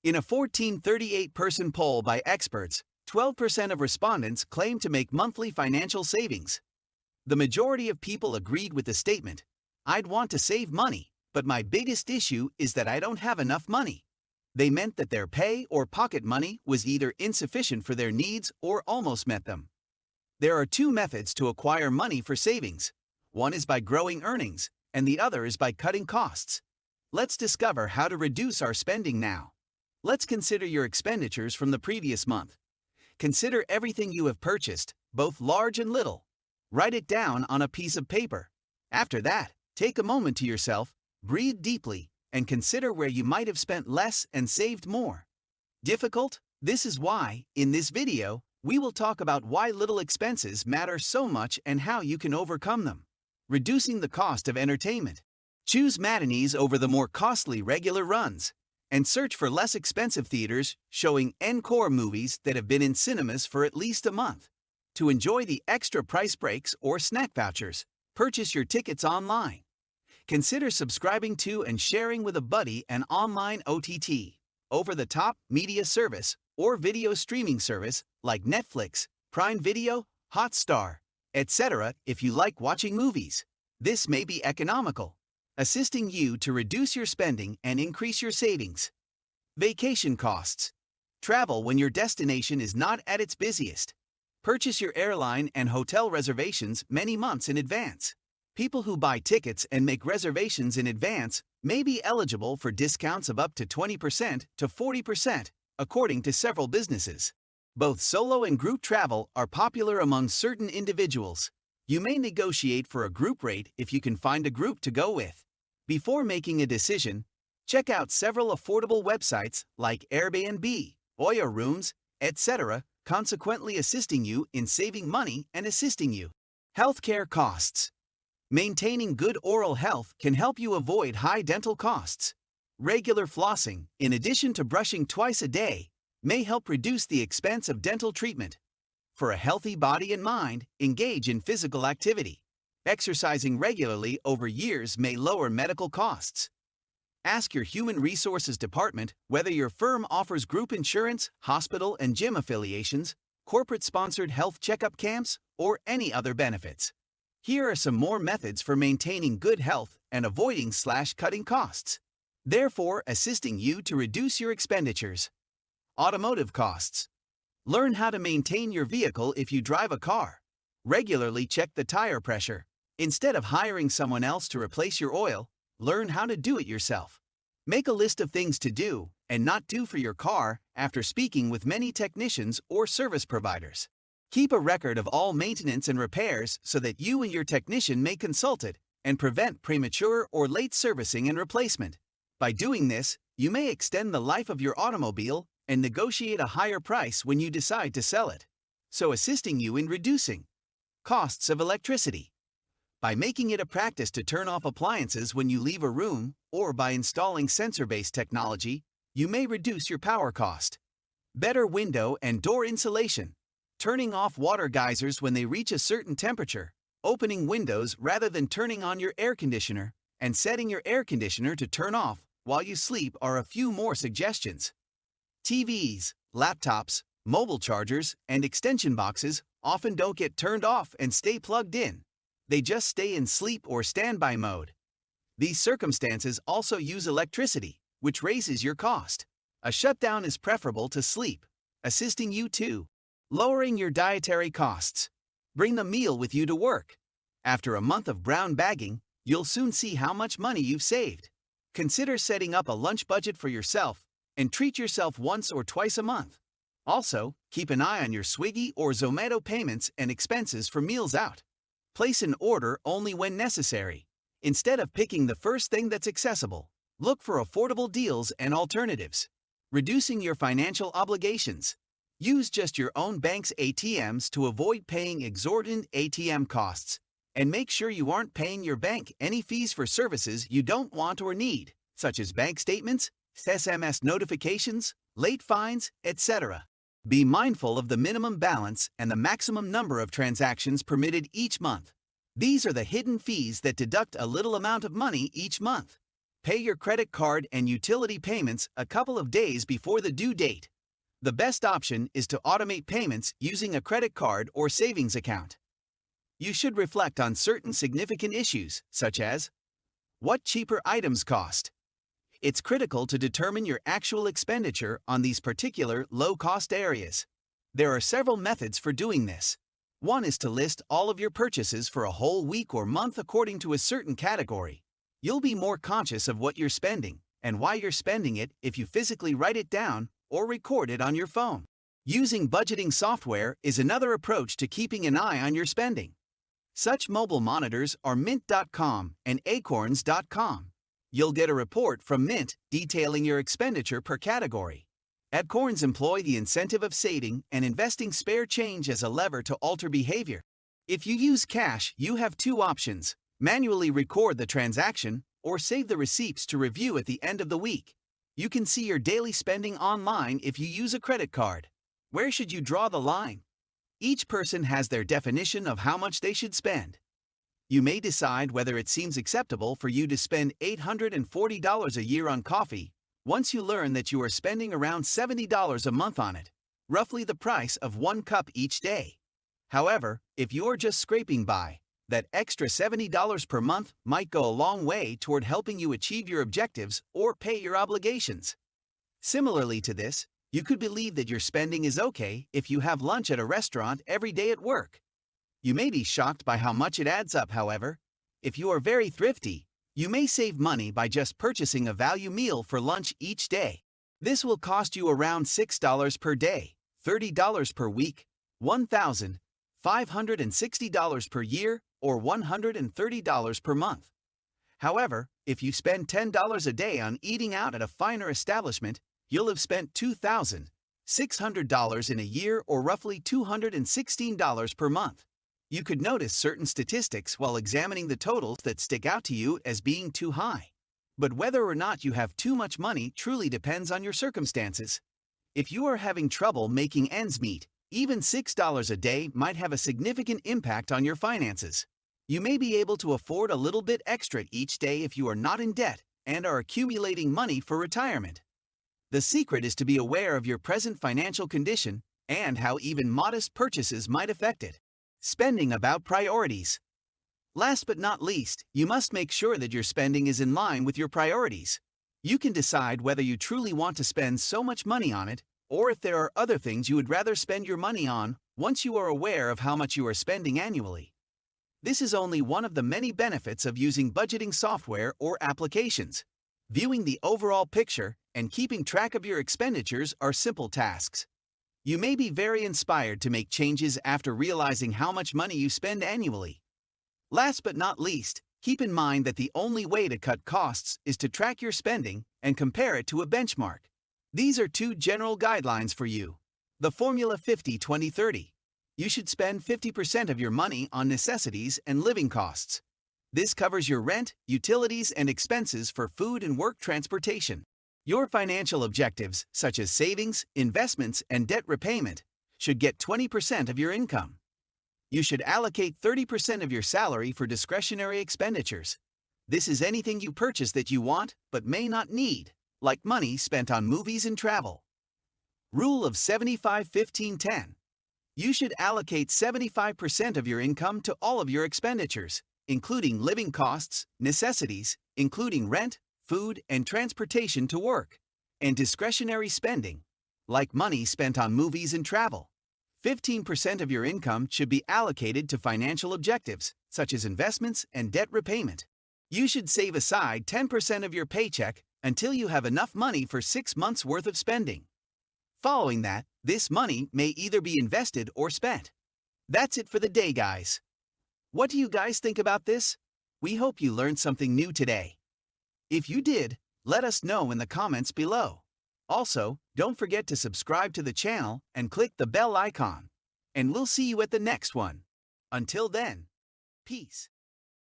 In a 1438-person poll by experts, 12% of respondents claimed to make monthly financial savings. The majority of people agreed with the statement, "I'd want to save money, but my biggest issue is that I don't have enough money." They meant that their pay or pocket money was either insufficient for their needs or almost met them. There are two methods to acquire money for savings. One is by growing earnings, and the other is by cutting costs. Let's discover how to reduce our spending now. Let's consider your expenditures from the previous month. Consider everything you have purchased, both large and little. Write it down on a piece of paper. After that, take a moment to yourself, breathe deeply, and consider where you might have spent less and saved more. Difficult? This is why, in this video, we will talk about why little expenses matter so much and how you can overcome them. Reducing the cost of entertainment. Choose matinees over the more costly regular runs, and search for less expensive theaters showing encore movies that have been in cinemas for at least a month. To enjoy the extra price breaks or snack vouchers, purchase your tickets online. Consider subscribing to and sharing with a buddy an online OTT, over-the-top media service, or video streaming service like Netflix, Prime Video, Hotstar, etc. if you like watching movies. This may be economical, assisting you to reduce your spending and increase your savings. Vacation costs. Travel when your destination is not at its busiest. Purchase your airline and hotel reservations many months in advance. People who buy tickets and make reservations in advance may be eligible for discounts of up to 20% to 40%, according to several businesses. Both solo and group travel are popular among certain individuals. You may negotiate for a group rate if you can find a group to go with. Before making a decision, check out several affordable websites like Airbnb, Oya Rooms, etc., consequently assisting you in saving money and assisting you. Healthcare costs. Maintaining good oral health can help you avoid high dental costs. Regular flossing, in addition to brushing twice a day, may help reduce the expense of dental treatment. For a healthy body and mind, engage in physical activity. Exercising regularly over years may lower medical costs. Ask your human resources department whether your firm offers group insurance, hospital and gym affiliations, corporate-sponsored health checkup camps, or any other benefits. Here are some more methods for maintaining good health and avoiding/cutting costs, therefore assisting you to reduce your expenditures. Automotive costs. Learn how to maintain your vehicle if you drive a car. Regularly check the tire pressure. Instead of hiring someone else to replace your oil, learn how to do it yourself. Make a list of things to do and not do for your car after speaking with many technicians or service providers. Keep a record of all maintenance and repairs so that you and your technician may consult it and prevent premature or late servicing and replacement. By doing this, you may extend the life of your automobile and negotiate a higher price when you decide to sell it, so assisting you in reducing costs of electricity. By making it a practice to turn off appliances when you leave a room, or by installing sensor-based technology, you may reduce your power cost. Better window and door insulation. Turning off water geysers when they reach a certain temperature, opening windows rather than turning on your air conditioner, and setting your air conditioner to turn off while you sleep are a few more suggestions. TVs, laptops, mobile chargers, and extension boxes often don't get turned off and stay plugged in. They just stay in sleep or standby mode. These circumstances also use electricity, which raises your cost. A shutdown is preferable to sleep, assisting you too. Lowering your dietary costs. Bring the meal with you to work. After a month of brown bagging, you'll soon see how much money you've saved. Consider setting up a lunch budget for yourself and treat yourself once or twice a month. Also, keep an eye on your Swiggy or Zomato payments and expenses for meals out. Place an order only when necessary. Instead of picking the first thing that's accessible, look for affordable deals and alternatives. Reducing your financial obligations. Use just your own bank's ATMs to avoid paying exorbitant ATM costs, and make sure you aren't paying your bank any fees for services you don't want or need, such as bank statements, SMS notifications, late fines, etc. Be mindful of the minimum balance and the maximum number of transactions permitted each month. These are the hidden fees that deduct a little amount of money each month. Pay your credit card and utility payments a couple of days before the due date. The best option is to automate payments using a credit card or savings account. You should reflect on certain significant issues, such as what cheaper items cost. It's critical to determine your actual expenditure on these particular low-cost areas. There are several methods for doing this. One is to list all of your purchases for a whole week or month according to a certain category. You'll be more conscious of what you're spending and why you're spending it if you physically write it down or record it on your phone. Using budgeting software is another approach to keeping an eye on your spending. Such mobile monitors are Mint.com and Acorns.com. You'll get a report from Mint detailing your expenditure per category. Acorns employ the incentive of saving and investing spare change as a lever to alter behavior. If you use cash, you have two options: manually record the transaction or save the receipts to review at the end of the week. You can see your daily spending online if you use a credit card. Where should you draw the line? Each person has their definition of how much they should spend. You may decide whether it seems acceptable for you to spend $840 a year on coffee once you learn that you are spending around $70 a month on it, roughly the price of one cup each day. However, if you're just scraping by, that extra $70 per month might go a long way toward helping you achieve your objectives or pay your obligations. Similarly to this, you could believe that your spending is okay if you have lunch at a restaurant every day at work. You may be shocked by how much it adds up, however. If you are very thrifty, you may save money by just purchasing a value meal for lunch each day. This will cost you around $6 per day, $30 per week, $1,560 per year, or $130 per month. However, if you spend $10 a day on eating out at a finer establishment, you'll have spent $2,600 in a year, or roughly $216 per month. You could notice certain statistics while examining the totals that stick out to you as being too high. But whether or not you have too much money truly depends on your circumstances. If you are having trouble making ends meet, even $6 a day might have a significant impact on your finances. You may be able to afford a little bit extra each day if you are not in debt and are accumulating money for retirement. The secret is to be aware of your present financial condition and how even modest purchases might affect it. Spending about priorities. Last but not least, you must make sure that your spending is in line with your priorities. You can decide whether you truly want to spend so much money on it, or if there are other things you would rather spend your money on once you are aware of how much you are spending annually. This is only one of the many benefits of using budgeting software or applications. Viewing the overall picture and keeping track of your expenditures are simple tasks. You may be very inspired to make changes after realizing how much money you spend annually. Last but not least, keep in mind that the only way to cut costs is to track your spending and compare it to a benchmark. These are two general guidelines for you. The formula 50-20-30. You should spend 50% of your money on necessities and living costs. This covers your rent, utilities, and expenses for food and work transportation. Your financial objectives, such as savings, investments, and debt repayment, should get 20% of your income. You should allocate 30% of your salary for discretionary expenditures. This is anything you purchase that you want but may not need, like money spent on movies and travel. Rule of 75-15-10. You should allocate 75% of your income to all of your expenditures, including living costs, necessities, including rent, food, and transportation to work, and discretionary spending, like money spent on movies and travel. 15% of your income should be allocated to financial objectives, such as investments and debt repayment. You should save aside 10% of your paycheck until you have enough money for 6 months' worth of spending. Following that, this money may either be invested or spent. That's it for the day, guys. What do you guys think about this? We hope you learned something new today. If you did, let us know in the comments below. Also, don't forget to subscribe to the channel and click the bell icon. And we'll see you at the next one. Until then, peace.